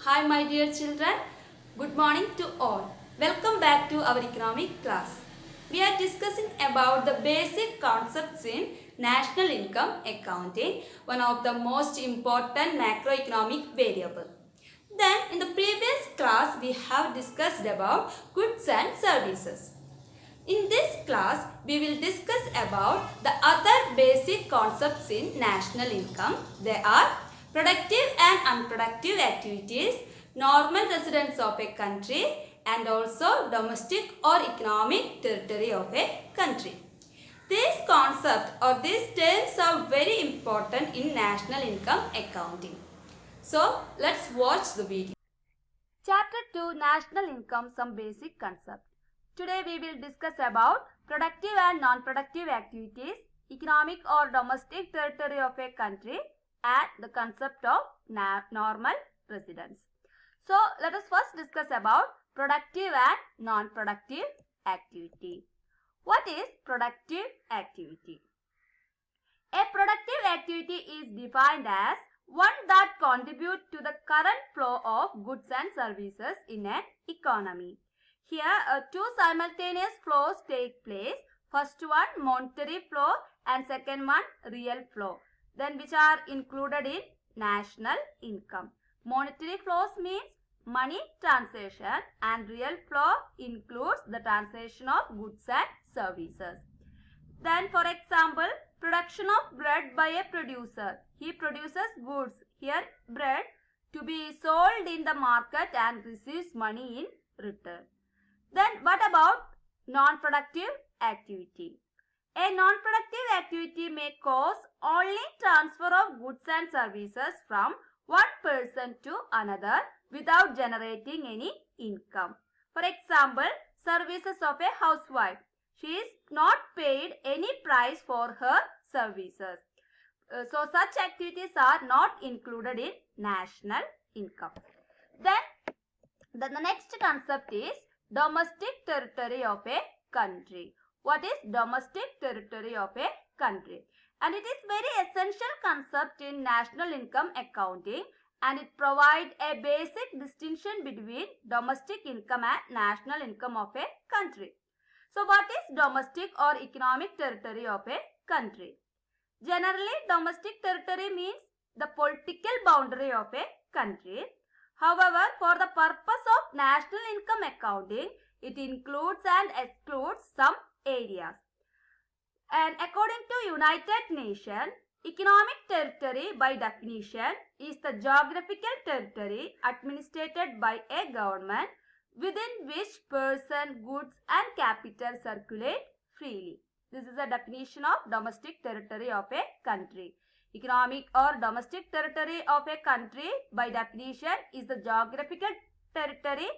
Hi my dear children, good morning to all. Welcome back to our economic class. We are discussing about the basic concepts in national income accounting, one of the most important macroeconomic variable. Then in the previous class we have discussed about goods and services. In this class, we will discuss about the other basic concepts in national income. They are productive and unproductive activities, normal residents of a country, and also domestic or economic territory of a country. These concepts or these terms are very important in national income accounting. So, let's watch the video. Chapter 2 National Income Some Basic Concepts. Today we will discuss about productive and non-productive activities, economic or domestic territory of a country and the concept of normal residence. So let us first discuss about productive and non-productive activity. What is productive activity? A productive activity is defined as one that contributes to the current flow of goods and services in an economy. Here, two simultaneous flows take place. First one monetary flow and second one real flow. Then which are included in national income. Monetary flows means money transaction and real flow includes the transaction of goods and services. Then for example, production of bread by a producer. He produces goods, here bread, to be sold in the market and receives money in return. Then what about non-productive activity? A non-productive activity may cause only transfer of goods and services from one person to another without generating any income. For example, services of a housewife. She is not paid any price for her services. So such activities are not included in national income. Then the next concept is domestic territory of a country. What is domestic territory of a country? And it is very essential concept in national income accounting and it provides a basic distinction between domestic income and national income of a country. So what is domestic or economic territory of a country? Generally, domestic territory means the political boundary of a country. However, for the purpose of national income accounting, it includes and excludes some areas. And according to United Nations, economic territory by definition is the geographical territory administered by a government within which person, goods and capital circulate freely. This is a definition of domestic territory of a country. Economic or domestic territory of a country by definition is the geographical territory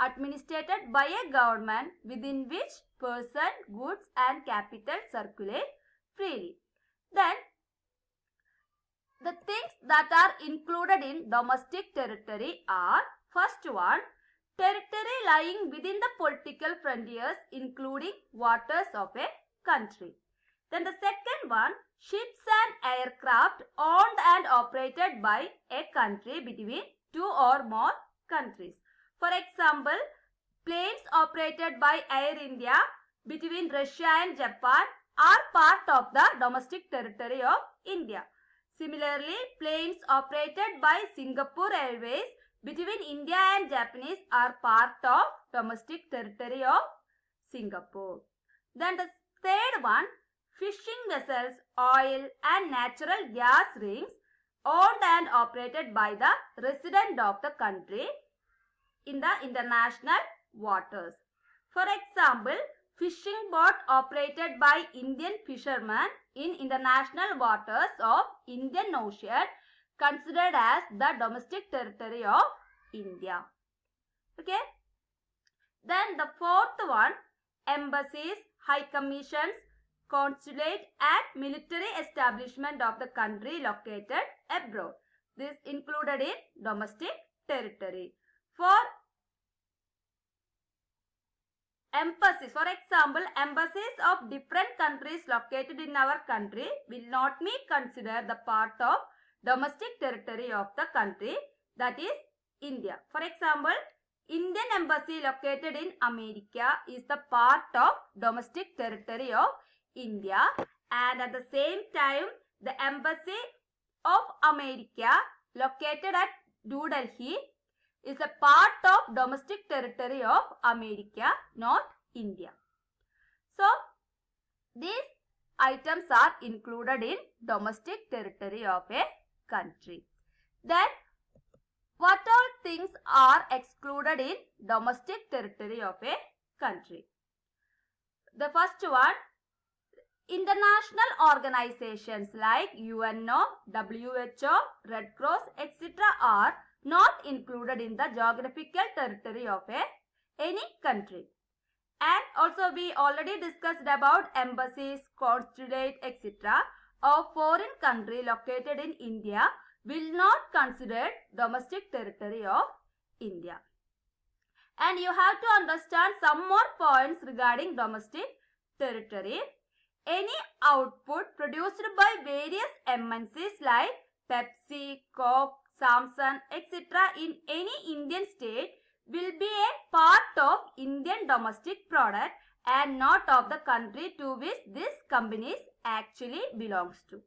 administered by a government within which person, goods and capital circulate freely. Then the things that are included in domestic territory are first one, territory lying within the political frontiers including waters of a country. Then the second one, ships and aircraft owned and operated by a country between two or more countries. For example, planes operated by Air India between Russia and Japan are part of the domestic territory of India. Similarly, planes operated by Singapore Airways between India and Japanese are part of domestic territory of Singapore. Then the third one, fishing vessels, oil and natural gas rings owned and operated by the resident of the country in the international waters. For example, fishing boat operated by Indian fishermen in international waters of Indian Ocean considered as the domestic territory of India. Okay. Then the fourth one, embassies, high commissions, consulate and military establishment of the country located abroad. This included in domestic territory. For embassies, for example, embassies of different countries located in our country will not be considered the part of domestic territory of the country, that is India. For example, Indian embassy located in America is the part of domestic territory of India, and at the same time the embassy of America located at New Delhi is a part of domestic territory of America, not India. So these items are included in domestic territory of a country. Then what all things are excluded in domestic territory of a country? The first one, international organizations like UNO, WHO, Red Cross, etc. are not included in the geographical territory of any country. And also we already discussed about embassies, consulate, etc. of foreign country located in India will not consider domestic territory of India. And you have to understand some more points regarding domestic territory. Any output produced by various MNCs like Pepsi, Coke, Samsung, etc. in any Indian state will be a part of Indian domestic product and not of the country to which this company actually belongs to.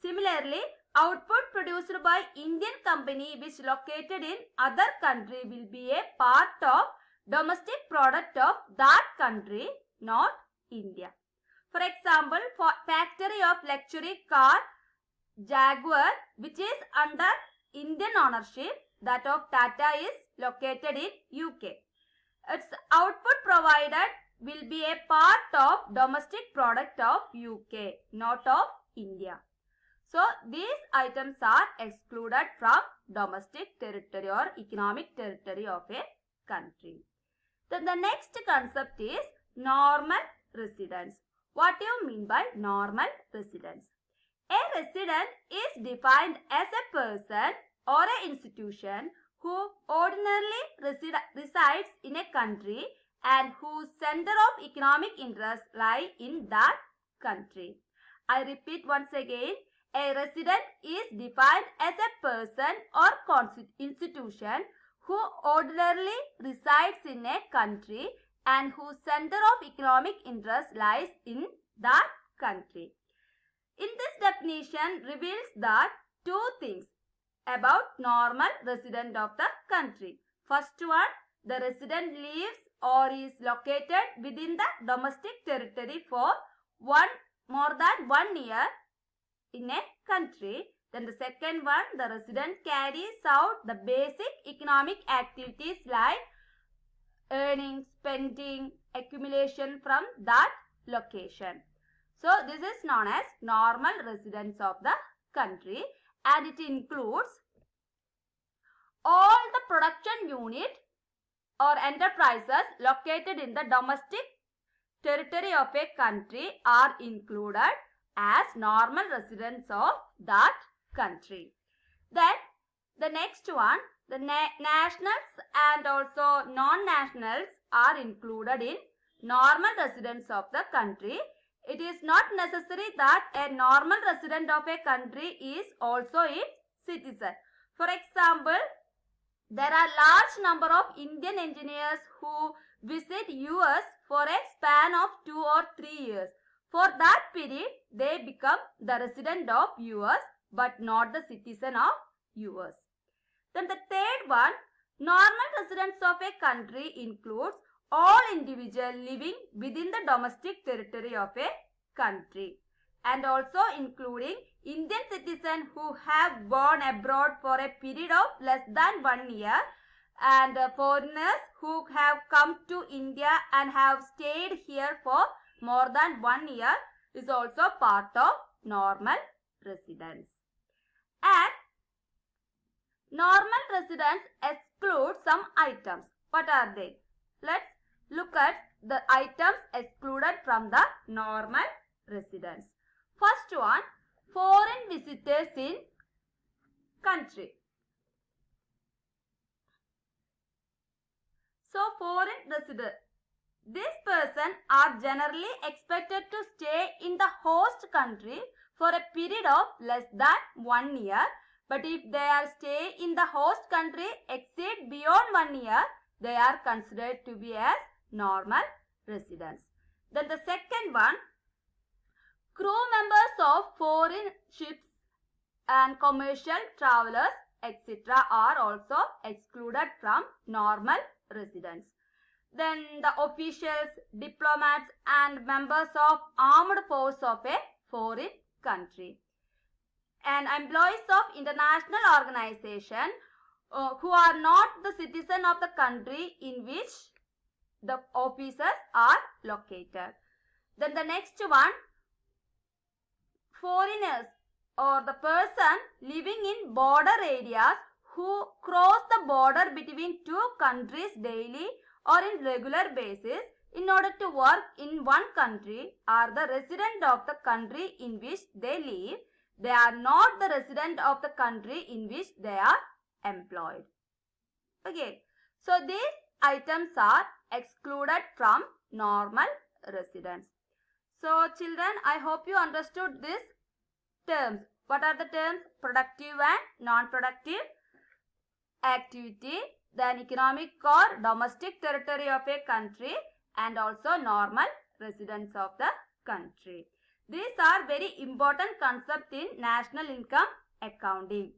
Similarly, output produced by Indian company which located in other country will be a part of domestic product of that country, not India. For example, for factory of luxury car Jaguar, which is under Indian ownership, that of Tata is located in UK. Its output provided will be a part of domestic product of UK, not of India. So these items are excluded from domestic territory or economic territory of a country. Then the next concept is normal residence. What do you mean by normal residence? A resident is defined as a person or an institution who ordinarily resides in a country and whose center of economic interest lie in that country. I repeat once again, a resident is defined as a person or institution who ordinarily resides in a country and whose center of economic interest lies in that country. In this definition reveals that two things about normal resident of the country. First one, the resident lives or is located within the domestic territory for more than 1 year in a country. Then the second one, the resident carries out the basic economic activities like earning, spending, accumulation from that location. So this is known as normal residence of the country, and it includes all the production unit or enterprises located in the domestic territory of a country are included as normal residents of that country. Then the next one, the nationals and also non-nationals are included in normal residents of the country. It is not necessary that a normal resident of a country is also its citizen. For example, there are large number of Indian engineers who visit US for a span of 2 or 3 years. For that period, they become the resident of US but not the citizen of US. Then the third one, normal residents of a country includes all individuals living within the domestic territory of a country, and also including Indian citizens who have gone abroad for a period of less than 1 year, and foreigners who have come to India and have stayed here for more than 1 year is also part of normal residence. And normal residence excludes some items. What are they? Let's look at the items excluded from the normal residence. First one, foreign visitors in country. So foreign resident, these persons are generally expected to stay in the host country for a period of less than 1 year But if their stay in the host country exceed beyond 1 year, they are considered to be as normal residents. Then the second one, crew members of foreign ships and commercial travelers etc. are also excluded from normal residents. Then the officials, diplomats and members of armed force of a foreign country. And employees of international organization who are not the citizen of the country in which the officers are located. Then the next one, foreigners or the person living in border areas who cross the border between two countries daily or in regular basis in order to work in one country are the resident of the country in which they live. They are not the resident of the country in which they are employed. Okay, so these items are excluded from normal residents. So children, I hope you understood this terms. What are the terms? Productive and non-productive activity, then economic or domestic territory of a country, and also normal residents of the country. These are very important concepts in national income accounting.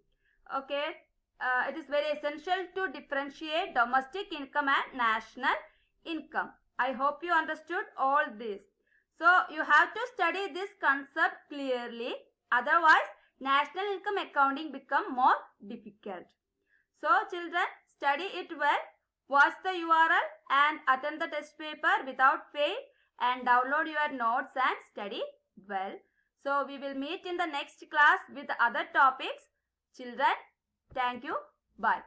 Okay, it is very essential to differentiate domestic income and national income. I hope you understood all this. So you have to study this concept clearly. Otherwise, national income accounting become more difficult. So children, study it well, watch the URL and attend the test paper without fail and download your notes and study well. So we will meet in the next class with other topics. Children, thank you. Bye.